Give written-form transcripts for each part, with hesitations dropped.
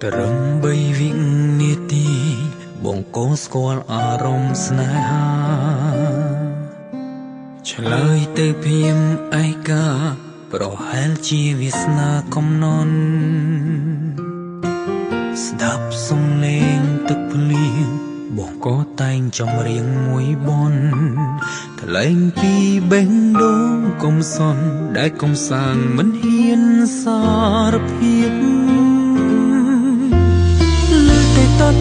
ត្រឹមបីវិនាទីបងកូនស្គាល់អារម្មណ៍ស្នេហាឆ្លើយទៅភ្លាមឯកាប្រហែលជាវាសនាកំណន់ស្ដាប់សំឡេងទឹកភ្លៀងបងក៏តែងចម្រៀងមួយបនថ្លែងពីបេះដូងកុំសន់ដែលកំសាន្តមិនហ៊ានសារភាព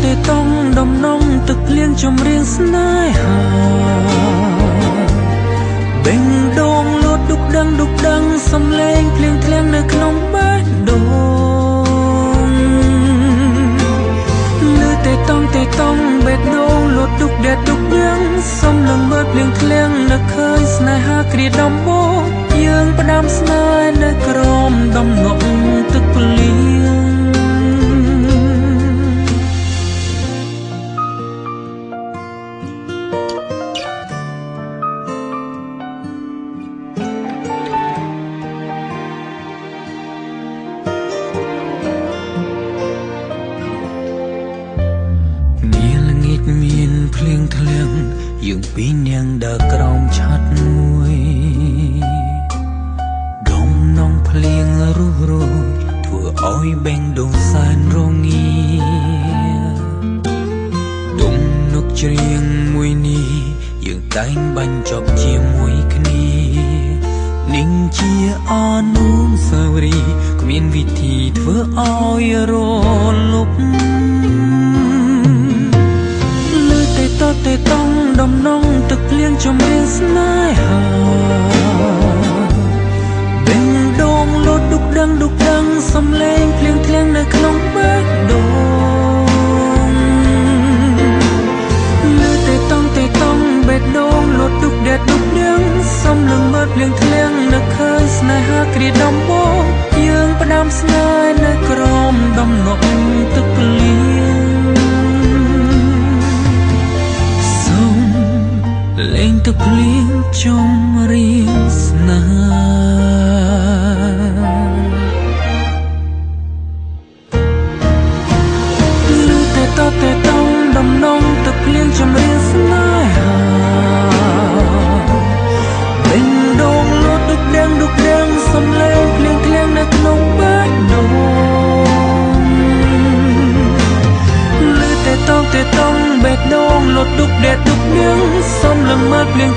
ទេតងដំណងទឹកភ្លៀងចម្រៀងស្នេហាបេះដូងលូតឌុកដឹងសំឡេងភ្លៀងធ្លាក់នៅក្នុងបេះដូងលឺទេតងបេះដូងលូតឌុកដឹងសំឡេងមើលភ្លៀងធ្លាក់នៅឃើញស្នេហាគ្រាដំបូងយើងផ្ដាំស្នេហ៍នៅក្រោមដំណក់ទឹកភ្លៀងមានភ្លៀងធ្លាក់យើងពីរនាងដើរក្រោមឆ័ត្រមួយដុំនងភ្លៀងរុះរយធ្វើឲ្យបេះដូងសែនរងាទុំនឹកច្រៀងមួយនេះយើងតែងបាញ់ចប់ជាមួយគ្នានឹងជាអនុស្សាវរីយ៍គ្មានវិធីធ្វើឲ្យរលប់ទេតងដំណងទឹកភ្លៀងចម្រៀងស្នេហាបេះដូងលូតឌុកដឹងសំឡេងភ្លៀងធ្លាក់នៅក្នុងបេះដូងលឺទេតងបេះដូងលូតឌុកដឹងសំឡេងមើលភ្លៀងធ្លាក់នៅឃើញស្នេហាគ្រាដំបូងយើងផ្ដាំស្នេហ៍នៅក្រោមដំណក់ទឹកភ្លៀងលេងទឹកភ្លៀងចម្រៀងស្នេហាលឺតែតងដំណងទឹកភ្លៀងចម្រៀងស្នេហាបេះដូងលូតឌុកដឹងសំឡេងភ្លៀងធ្លាក់នៅក្នុងបេះដូងលឺតែតងបេះដូងលូតឌុកដឹងសំឡេងមើលភ្លៀង